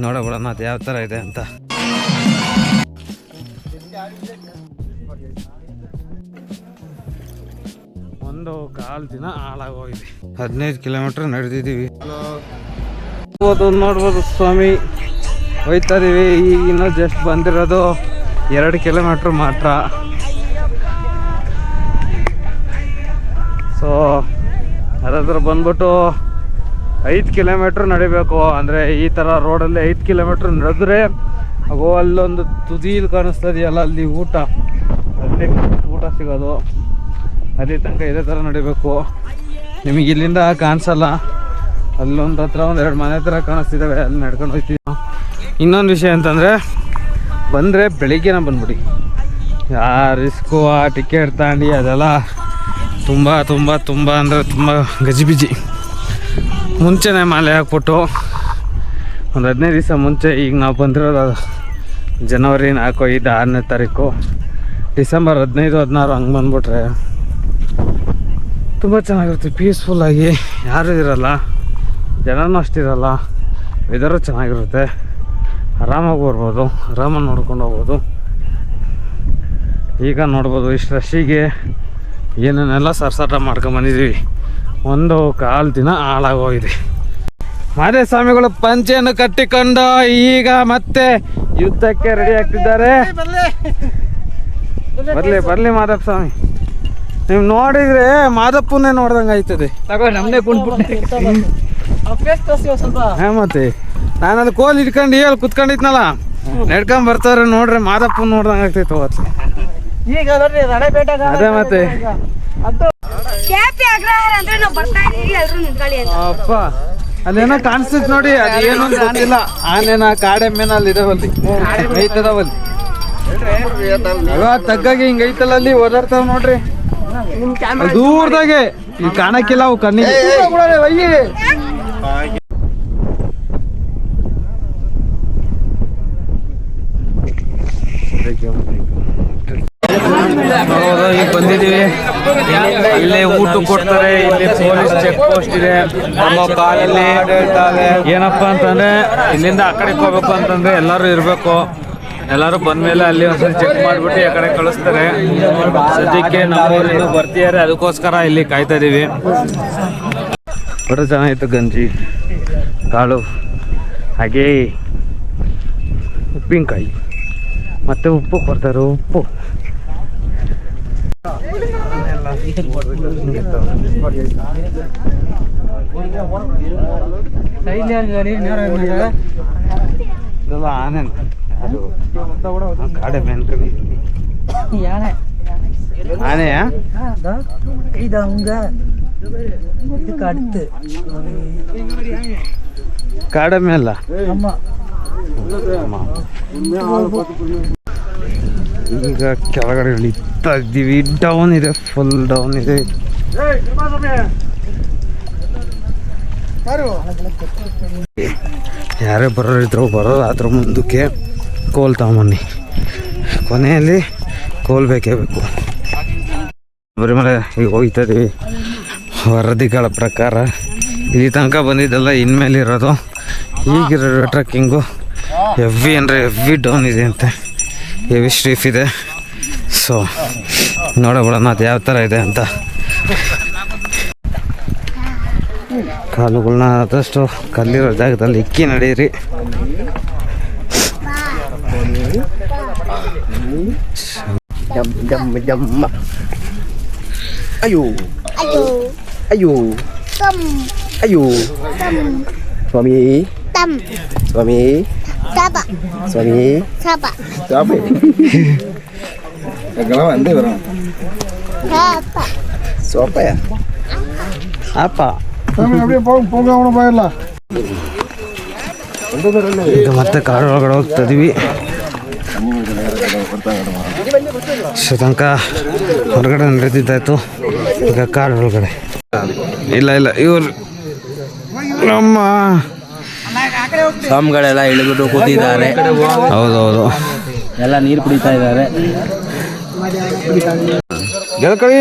ನೋಡೋಣ ಅದು ಯಾವ ಥರ ಇದೆ ಅಂತ. ಒಂದು ಕಾಲು ದಿನ ಹಾಳಾಗೋಗಿದೆ. 15 ಕಿಲೋಮೀಟ್ರ್ ನಡೆದಿದ್ದೀವಿ. ನೋಡ್ಬೋದು ಸ್ವಾಮಿ, ಹೋಯ್ತಾ ಇದೀವಿ. ಈಗ ಇನ್ನೂ ಜಸ್ಟ್ ಬಂದಿರೋದು 2 ಕಿಲೋಮೀಟ್ರ್ ಮಾತ್ರ. ಸೊ ಅದಾದ್ರೆ ಬಂದ್ಬಿಟ್ಟು 5 ಕಿಲೋಮೀಟ್ರ್ ನಡಿಬೇಕು. ಅಂದರೆ ಈ ಥರ ರೋಡಲ್ಲಿ 5 ಕಿಲೋಮೀಟ್ರ್ ನಡೆದ್ರೆ ಆಗೋ ಅಲ್ಲೊಂದು ತುದೀಲಿ ಕಾಣಿಸ್ತದೆಯಲ್ಲ, ಅಲ್ಲಿ ಊಟ ಸಿಗೋದು. ಅದೇ ತನಕ ಇದೇ ಥರ ನಡಿಬೇಕು. ನಿಮಗೆ ಇಲ್ಲಿಂದ ಕಾಣಿಸಲ್ಲ, ಅಲ್ಲೊಂದು ಹತ್ರ 1-2 ಮನೆ ಹತ್ರ ಕಾಣಿಸ್ತಿದ್ದಾವೆ, ಅಲ್ಲಿ ನಡ್ಕೊಂಡು ಹೋಗ್ತೀವಿ. ಇನ್ನೊಂದು ವಿಷಯ ಅಂತಂದರೆ, ಬಂದರೆ ಬೆಳಿಗ್ಗೆನ ಬಂದ್ಬಿಡಿ. ರಿಸ್ಕು ಆ ಟಿಕೆಟ್ ತಗೊಂಡು ಅದೆಲ್ಲ ತುಂಬ ತುಂಬ ತುಂಬ ಅಂದರೆ ತುಂಬ ಗಜಿಬಿಜಿ. ಮುಂಚೆನೇ ಮಾಲೆ ಹಾಕ್ಬಿಟ್ಟು ಒಂದು 15 ದಿವಸ ಮುಂಚೆ, ಈಗ ನಾವು ಬಂದಿರೋದು ಜನವರಿ 4, 5, 6ನೇ ತಾರೀಕು. ಡಿಸೆಂಬರ್ 15, 16 ಹಂಗೆ ಬಂದ್ಬಿಟ್ರೆ ತುಂಬ ಚೆನ್ನಾಗಿರುತ್ತೆ. ಪೀಸ್ಫುಲ್ಲಾಗಿ, ಯಾರೂ ಇರಲ್ಲ, ಜನನೂ ಅಷ್ಟಿರಲ್ಲ, ವೆದರು ಚೆನ್ನಾಗಿರುತ್ತೆ. ಆರಾಮಾಗಿ ಬರ್ಬೋದು, ಆರಾಮಾಗಿ ನೋಡ್ಕೊಂಡು ಹೋಗ್ಬೋದು. ಈಗ ನೋಡ್ಬೋದು ಇಷ್ಟು ರಶ್ಶಿಗೆ ಏನೇನೆಲ್ಲ ಸರ್ಸಾಟ ಮಾಡ್ಕೊಂಬಂದಿದ್ದೀವಿ. 1 ಕಾಲು ದಿನ ಹಾಳಾಗೋಗಿದೆ. ಮಾದೇ ಸ್ವಾಮಿಗಳು ಪಂಚೆಯನ್ನು ಕಟ್ಟಿಕೊಂಡು ಈಗ ಮತ್ತೆ ಯುದ್ಧಕ್ಕೆ ರೆಡಿ ಆಗ್ತಿದ್ದಾರೆ. ಬರ್ಲಿ ಮಾದಪ್ಪ ಸ್ವಾಮಿ. ನೀವು ನೋಡಿದ್ರೆ ಮಾದಪ್ಪನೇ ನೋಡ್ದಂಗೆ ಆಯ್ತದೆ. ನಮ್ಮದೇ ಮತ್ತೆ ನಾನು ಅದು ಕೋಲ್ ಇಟ್ಕೊಂಡು ಹೇಳಿ ಕುತ್ಕೊಂಡಿದ್ನಲ್ಲ, ನಡ್ಕೊಂಡ್ ಬರ್ತಾವ್ರೆ ನೋಡ್ರಿ, ಮಾದಪ್ಪನ ನೋಡ್ದಂಗೆ ಆಗ್ತೈತೆ ಅವತ್ತು. ಅದೇ ಮತ್ತೆ ಅಪ್ಪ ಅಲ್ಲೇನೋ ಕಾಣಿಸ್ತೈತೆ ನೋಡಿ, ಅದು ಏನು ಗೊತ್ತಿಲ್ಲ. ಆನೆನ ಕಾಡೆಮ್ಮೆನ ಅಲ್ಲಿ ಇದಾವಲ್ಲಿ, ಐತದವಲ್ಲಿ ತಗ್ಗಾಗಿ ಹಿಂಗ ಐತಲ್ಲ, ಅಲ್ಲಿ ಓದಾಡ್ತಾವ ನೋಡ್ರಿ ದೂರದಾಗೆ. ಇಲ್ಲಿ ಕಾಣಕ್ಕಿಲ್ಲ ಅವು ಕಣ್ಣಿಗೆ. ಈಗ ಬಂದಿದ್ದೀವಿ. ಇಲ್ಲಿ ಊಟ ಕೊಡ್ತಾರೆ, ಇಲ್ಲಿ ಪೊಲೀಸ್ ಚೆಕ್ ಪೋಸ್ಟ್ ಇದೆ. ನಮ್ಮ ಕಾಲಲ್ಲಿ ಏನಪ್ಪಾ ಅಂತಂದ್ರೆ, ಇಲ್ಲಿಂದ ಆ ಕಡೆಗೆ ಹೋಗ್ಬೇಕು ಅಂತಂದ್ರೆ ಎಲ್ಲರೂ ಇರಬೇಕು. ಎಲ್ಲರೂ ಬಂದ್ಮೇಲೆ ಅಲ್ಲಿ ಒಂದ್ಸರಿ ಚೆಕ್ ಮಾಡಿಬಿಟ್ಟು ಆ ಕಡೆ ಕಳಿಸ್ತಾರೆ. ಸದ್ಯಕ್ಕೆ ನಮ್ಮೂರಿನ ಬರ್ತಿದ್ದಾರೆ, ಅದಕ್ಕೋಸ್ಕರ ಇಲ್ಲಿ ಕಾಯ್ತಾ ಇದೀವಿ. ಬರೋ ಚೆನ್ನಾಗಿತ್ತು ಗಂಜಿ, ಕಾಳು, ಹಾಗೇ ಉಪ್ಪಿನಕಾಯಿ, ಮತ್ತೆ ಉಪ್ಪು ಕೊಡ್ತಾರೆ. ಉಪ್ಪು ಇದೆಲ್ಲ ಆನೆ, ಅದು ಕಾಡೆ ಮೆನ್ಕವಿ ಆನೆಯ ಕಾಡಮೆ ಅಲ್ಲ. ಈಗ ಕೆಳಗಡೆ ಇಳಿತಾ ಇದ್ದೀವಿ. ಡೌನ್ ಇದೆ, ಫುಲ್ ಡೌನ್ ಇದೆ. ಯಾರೇ ಬರೋರಿದ್ರು ಬರೋದಾದ್ರೂ ಮುಂದಕ್ಕೆ ಕೋಲ್ ತಗೊಂಬನ್ನಿ. ಕೊನೆಯಲ್ಲಿ ಕೋಲ್ ಬೇಕೇ ಬೇಕು. ಬರೀ ಮೇಲೆ ಈಗ ಹೋಗ್ತಾ ಇದೀವಿ. ವರದಿಗಳ ಪ್ರಕಾರ ಇಲ್ಲಿ ತನಕ ಬಂದಿದ್ದೆಲ್ಲ ಇನ್ಮೇಲೆ ಇರೋದು. ಈಗಿರೋ ಟ್ರಕ್ಕಿಂಗು ಹೆವಿ ಅಂದರೆ ಹೆವಿ ಡೌನ್ ಇದೆ ಅಂತೆ, ಹೆವಿ ಸ್ಟ್ರೀಫ್ ಇದೆ. ಸೊ ನೋಡೋಣ ಅದು ಯಾವ ಥರ ಇದೆ ಅಂತ. ಕಾಲುಗಳನ್ನ ಆದಷ್ಟು ಕಲ್ಲಿರೋ ಜಾಗದಲ್ಲಿ ಇಕ್ಕಿ ನಡೀರಿ. ಅಯ್ಯೋ ಅಯ್ಯೋ ಅಯ್ಯೋ ಸ್ವಾಮಿ ಸ್ವಾಮಿ ಸ್ವಾಮಿ ಸೋಪಯ ಅಪ್ಪ ಈಗ ಮತ್ತೆ ಕಾಡು ಒಳಗಡೆ ಹೋಗ್ತಾ ಇದೀವಿ. ತನಕ ಹೊರಗಡೆ ನಡೆದಿದ್ದಾಯ್ತು. ಈಗ ಕಾಡು ಒಳಗಡೆ ಇಲ್ಲ ಇವ್ರು ನಮ್ಮ ಸ್ವಾಮಿಗಳೆಲ್ಲ ಇಳಿಬಿಟ್ಟು ಕೂತಿದ್ದಾರೆ. ಹೌದೌದು, ಎಲ್ಲ ನೀರು ಕುಡಿತಾ ಇದ್ದಾರೆ. ಗೆಲ್ಕಳಿ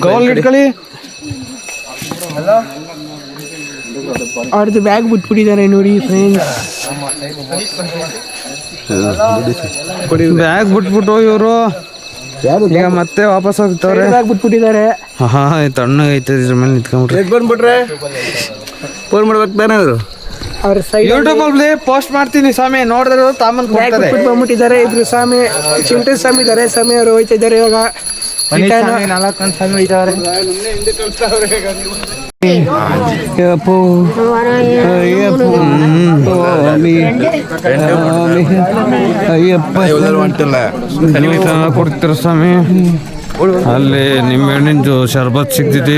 ಕವಲ್ ಇಟ್ಕೊಳ್ಳಿ. ಅವ್ರದ್ದು ಬ್ಯಾಗ್ ಬಿಟ್ಬಿಟ್ಟಿದ್ದಾರೆ ನೋಡಿ ಫ್ರೆಂಡ್ಸ್. ಬ್ಯಾಗ್ ಬಿಟ್ಬಿಟ್ಟು ಇವರು ಈಗ ಮತ್ತೆ ವಾಪಸ್ ಹೋಗ್ತವ್ರೆ. ಬ್ಯಾಗ್ ಬಿಟ್ಬಿಟ್ಟಿದ್ದಾರೆ. ಹಾ ತಣ್ಣಗೈತೆ ಇದ್ರ ಮೇಲೆ ನಿಂತ್ಕೊಂಡ್ಬಿಟ್ರೆ ಬಂದ್ಬಿಟ್ರೆ ಫೋನ್ ಮಾಡ್ಬೇಕು ತಾನೇ ಅವರು. ಅವ್ರ ಸೈಡ್ ಯೂಟ್ಯೂಬ್ ಅಲ್ಲಿ ಪೋಸ್ಟ್ ಮಾಡ್ತೀನಿ ಸ್ವಾಮಿ, ನೋಡಿದ್ರೆ ತಾಮನ್ ಬ್ಯಾಗ್ ಕೊಡ್ತಾರೆ. ಬಿಟ್ಬಿಟ್ಟು ಬಂದ್ಬಿಟ್ಟಿದ್ದಾರೆ. ಇಬ್ರು ಸ್ವಾಮಿ, ಚಿಂಟು ಸ್ವಾಮಿ ಇದ್ದಾರೆ. ಸ್ವಾಮಿ ಅವರು ಹೋಯ್ತಾ ಇದ್ದಾರೆ ಇವಾಗ. ಕೊಡ್ತೀರ ಸ್ವಾಮಿ. ಅಲ್ಲಿ ನಿಂಬೆಹಣ್ಣಿಂದು ಶರ್ಬತ್ ಸಿಗ್ತೈತಿ.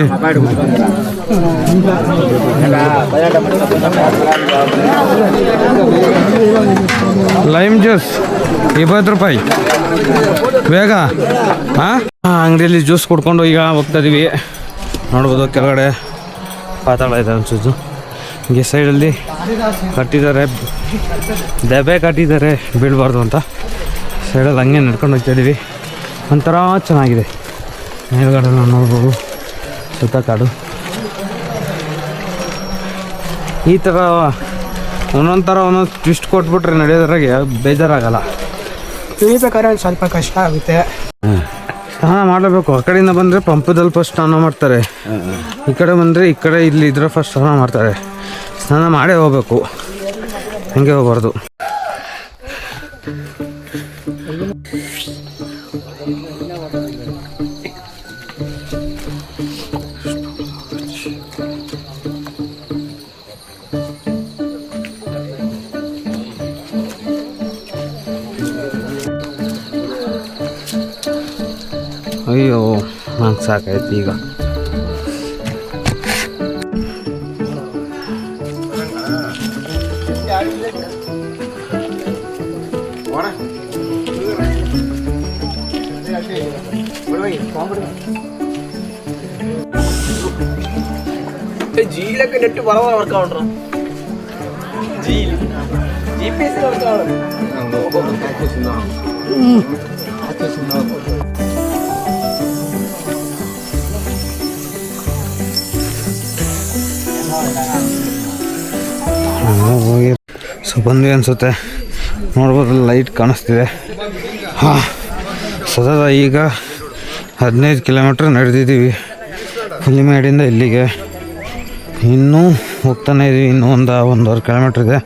ಲೈಮ್ ಜ್ಯೂಸ್ 20 ರೂಪಾಯಿ ಬೇಗ. ಹಾಂ ಅಂಗಡಿಯಲ್ಲಿ ಜ್ಯೂಸ್ ಕುಡ್ಕೊಂಡು ಈಗ ಹೋಗ್ತಾ ಇದೀವಿ. ನೋಡ್ಬೋದು ಕೆಳಗಡೆ ಪಾತಾಳ ಇದೆ ಅನ್ಸುತ್ತೆ. ಹೀಗೆ ಸೈಡಲ್ಲಿ ಕಟ್ಟಿದ್ದಾರೆ, ದೆಬ್ಬೆ ಕಟ್ಟಿದ್ದಾರೆ ಬೀಳಬಾರ್ದು ಅಂತ. ಸೈಡಲ್ಲಿ ಹಂಗೆ ನಡ್ಕೊಂಡು ಹೋಗ್ತಾ ಇದೀವಿ. ಒಂಥರ ಚೆನ್ನಾಗಿದೆ. ಮೇಲ್ಗಡೆ ನಾವು ನೋಡ್ಬೋದು ಸುತ್ತ ಕಾಡು. ಈ ಥರ ಒಂದೊಂದು ಥರ ಒಂದೊಂದು ಟ್ವಿಸ್ಟ್ ಕೊಟ್ಬಿಟ್ರೆ ನಡೆಯೋದ್ರಾಗೆ ಬೇಜಾರಾಗಲ್ಲ. ಇಳಿಬೇಕಾದ್ರೆ ಒಂದು ಸ್ವಲ್ಪ ಕಷ್ಟ ಆಗುತ್ತೆ. ಸ್ನಾನ ಮಾಡಲೇಬೇಕು. ಆ ಕಡೆಯಿಂದ ಬಂದರೆ ಪಂಪದಲ್ಲಿ ಫಸ್ಟ್ ಸ್ನಾನ ಮಾಡ್ತಾರೆ. ಈ ಕಡೆ ಬಂದರೆ ಈ ಕಡೆ ಇಲ್ಲಿ ಇದ್ರೆ ಫಸ್ಟ್ ಸ್ನಾನ ಮಾಡ್ತಾರೆ. ಸ್ನಾನ ಮಾಡೇ ಹೋಗ್ಬೇಕು, ಹಂಗೆ ಹೋಗ್ಬಾರ್ದು. ಅಯ್ಯೋ ನಂಗೆ ಸಾಕಾಯ್ತು ಈಗ. ജീലൊക്കെ നെറ്റ് വളരെ വർക്കാവുണ്ടോ? GPS വർക്കാവുന്നു. ಹೋಗಿ ಸೊ ಬಂದ್ವಿ ಅನಿಸುತ್ತೆ. ನೋಡ್ಬೋದು ಲೈಟ್ ಕಾಣಿಸ್ತಿದೆ. ಹಾಂ ಸದಾ ಈಗ 15 ಕಿಲೋಮೀಟ್ರ್ ನಡೆದಿದ್ದೀವಿ ಹುಲಿಮೇಡಿಂದ ಇಲ್ಲಿಗೆ. ಇನ್ನೂ ಹೋಗ್ತಾನೆ ಇದ್ದೀವಿ. ಇನ್ನೂ 1.5 ಕಿಲೋಮೀಟ್ರ್ ಇದೆ.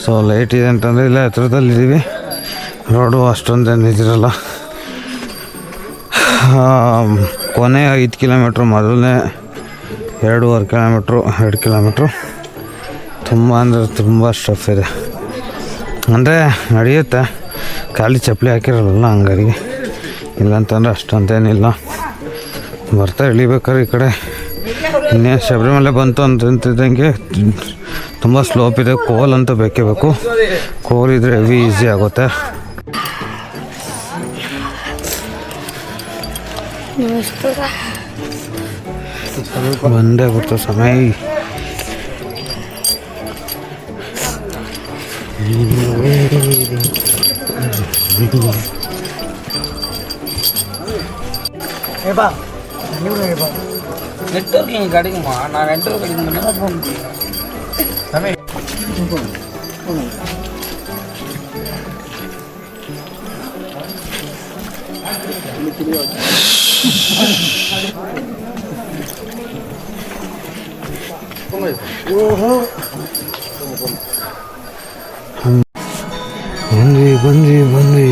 ಸೊ ಲೈಟ್ ಇದೆ ಅಂತಂದರೆ ಇಲ್ಲ ಹತ್ರದಲ್ಲಿದ್ದೀವಿ. ರೋಡು ಅಷ್ಟೊಂದೇನು ಇದಿರಲ್ಲ. ಕೊನೆ 5 ಕಿಲೋಮೀಟ್ರ್, ಮೊದಲನೇ 2 ಕಿಲೋಮೀಟ್ರು ತುಂಬ ಅಂದರೆ ತುಂಬ ಸ್ಟಫ್ ಇದೆ. ಅಂದರೆ ನಡೆಯುತ್ತೆ, ಖಾಲಿ ಚಪ್ಪಲಿ ಹಾಕಿರಲ್ಲ ಹಂಗಾರಿಗೆ. ಇಲ್ಲಂತಂದರೆ ಅಷ್ಟೊಂದೇನಿಲ್ಲ. ಬರ್ತಾ ಇಳಿಬೇಕಾದ್ರೆ ಈ ಕಡೆ ಇನ್ನೇನು ಶಬರಿಮಲೆ ಬಂತು ಅಂತಿದ್ದಂಗೆ ತುಂಬ ಸ್ಲೋಪ್ ಇದೆ. ಕೋಲ್ ಅಂತೂ ಬೇಕೇ ಬೇಕು. ಕೋಲ್ ಇದ್ರೆ ಹೆವಿ ಈಸಿ ಆಗುತ್ತೆ. ಬಂದೇ ಬಿಡ್ತು ಸಮಯ. ನೆಟ್ವರ್ಕ್ கிடைக்குமா? நான் நெட்வொர்க் கிடைக்கும் ஃபோன் ಬಂದ್ವಿ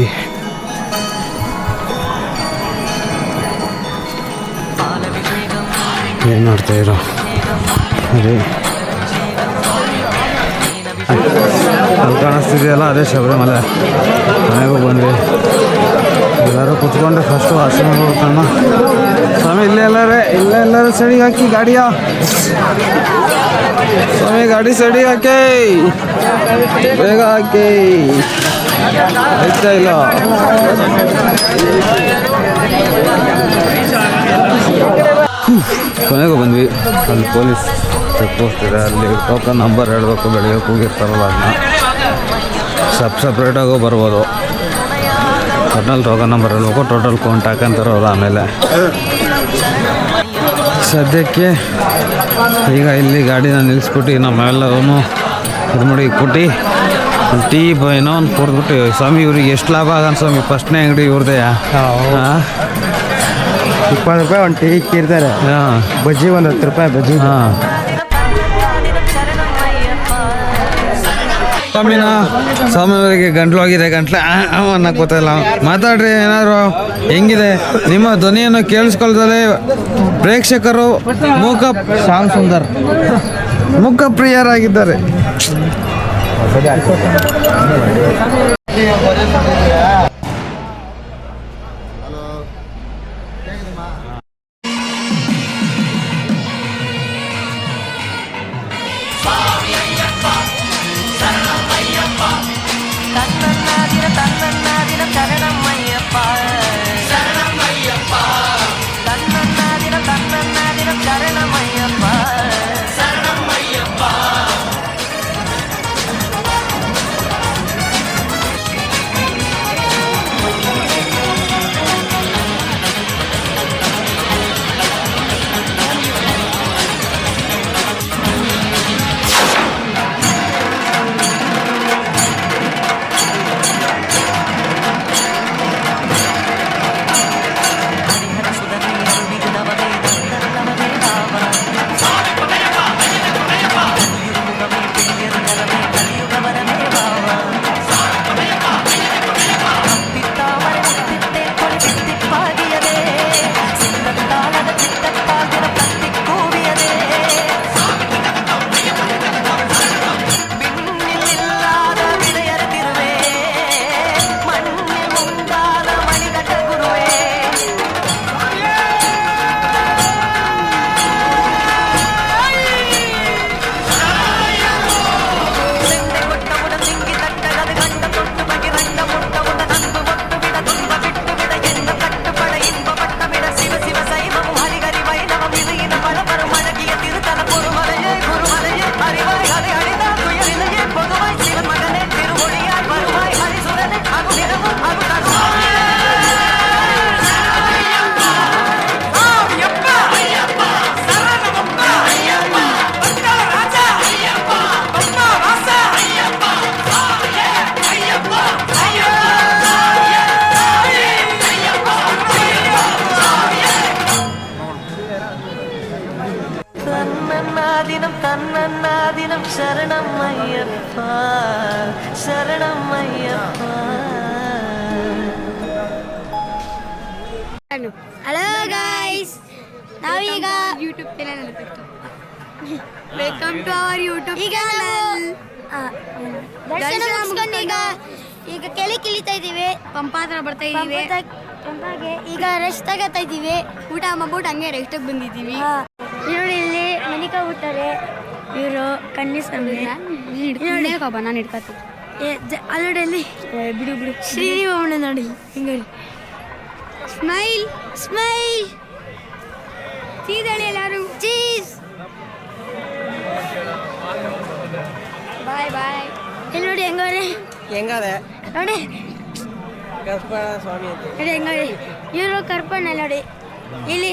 ಏನು ಮಾಡ್ತಾ ಇರೋ ಅದೇ ಅಲ್ಲಿ ಕಾಣಿಸ್ತಿದೆಯಲ್ಲ, ಅದೇ ಶಬರಿಮಲೆ. ಮನೆಗೂ ಬಂದ್ವಿ. ಎಲ್ಲರೂ ಕುತ್ಕೊಂಡ್ರೆ ಫಸ್ಟು ವಾಶ್ರೂಮ್ ಹೋಗ್ತಾನ. ಸ್ವಾಮಿ ಎಲ್ಲರೂ ಸೈಡಿಗೆ ಹಾಕಿ ಗಾಡಿಯ. ಸ್ವಾಮಿ ಗಾಡಿ ಸೈಡಿಗೆ ಹಾಕಿ, ಬೇಗ ಹಾಕಿ. ಆಯ್ತಾ ಇಲ್ಲ ಕೊನೆಗೂ ಬಂದ್ವಿ. ಅಲ್ಲಿ ಪೊಲೀಸ್ ಚೆಕ್ ಪೋಸ್ಟ್ ಇದೆ. ಅಲ್ಲಿ ಟೋಕನ್ ನಂಬರ್ ಹೇಳಬೇಕು. ಬೆಳಿಗ್ಗೆ ಹೋಗಿರ್ತಾರಲ್ಲ ಅದನ್ನ ಸಪ್ರೇಟಾಗೂ ಬರ್ಬೋದು. ಒಟ್ನಲ್ಲಿ ಟೋಕನ್ ನಂಬರ್ ಹೇಳ್ಬೇಕು. ಟೋಟಲ್ ಕೌಂಟ್ ಹಾಕಂತಾರ ಅವ್ರು. ಆಮೇಲೆ ಸದ್ಯಕ್ಕೆ ಈಗ ಇಲ್ಲಿ ಗಾಡಿನ ನಿಲ್ಲಿಸ್ಬಿಟ್ಟು ನಮ್ಮೆಲ್ಲವೂ ಇದು ಮಾಡಿ ಕೊಟ್ಟು ಒಂದು ಟೀ ಏನೋ ಒಂದು ಕೊಡ್ಬಿಟ್ಟು ಸ್ವಾಮಿ ಇವ್ರಿಗೆ ಎಷ್ಟು ಲಾಭ ಆಗನ್ ಸ್ವಾಮಿ ಫಸ್ಟ್ನೇ ಅಂಗಡಿ ಇವ್ರದೇ. ಹಾಂ 20 ರೂಪಾಯಿ ಒಂದು ಟೀ ಇಕ್ಕಿರ್ತಾರೆ. ಹಾಂ ಬಜ್ಜಿ ಒಂದು 10 ರೂಪಾಯಿ ಬಜ್ಜಿ. ಹಾಂ ಸ್ವಾಮಿಯವರಿಗೆ ಗಂಟ್ಲು ಹೋಗಿದೆ, ಗಂಟ್ಲು ಅನ್ನಕ್ಕೆ ಗೊತ್ತಿಲ್ಲ. ಮಾತಾಡ್ರಿ ಏನಾದ್ರು. ಹೆಂಗಿದೆ ನಿಮ್ಮ ಧ್ವನಿಯನ್ನು ಕೇಳಿಸ್ಕೊಳ್ತದೆ ಪ್ರೇಕ್ಷಕರು? ಮೂಕ ಶ್ಯಾಮ್ ಸುಂದರ್ ಮುಖ ಪ್ರಿಯರಾಗಿದ್ದಾರೆ. தன்னன்னாதினம் சரணம் ஐயப்பா சரணம் ஐயப்பா. ಹಲೋ ಗೈಸ್, ನಾವೀಗ YouTube channel welcome to our YouTube channel. ದರ್ಶನ ಮುಗಿಸ್ಕೊಂಡು ಈಗ ಕೆಳ ಕಿಳಿತಾ ಇದ್ದೀವಿ, ಪಂಪ ಹತ್ರ ಬರ್ತಾ ಇದ್ದೀವಿ. ಈಗ ರೆಸ್ಟ್ ತಗೋತಾ ಇದ್ದೀವಿ, ಊಟ ಮಾಡ್ಬಿಟ್ಟು ಹಂಗೆ ರೆಸ್ಟಿಗೆ ಬಂದಿದ್ದೀವಿ. ನೋಡಿ ಇಲ್ಲಿ ಮನಿಕಾ ಊಟರೆ ಇವರು ಕನ್ನಿಸ್ವಾಮಿ ನಾನು ಹಿಡ್ಕೊತೀನಿ. ಅಲ್ಲಿ ಬಿಡು ಬಿಡು ಶ್ರೀನಿವಾಮಣ್ಣ ನೋಡಿ ಹಿಂಗೆ ಸ್ಮೈಲ್ ಸ್ಮೈಲ್ ಚೀಸಳಿ ಎಲ್ಲರೂ ಚೀಸ್. ಬಾಯ್ ಬಾಯ್. ಇಲ್ಲಿ ನೋಡಿ ಹೆಂಗವ್ರೆ ಹೆಂಗದೆ ನೋಡಿ ಕರ್ಪಣ ಸ್ವಾಮಿ ಅಂತ ನೋಡಿ ಹೆಂಗವ್ರೆ ಇವರು ಕರ್ಪಣ್ಣ ನೋಡಿ ಇಲ್ಲಿ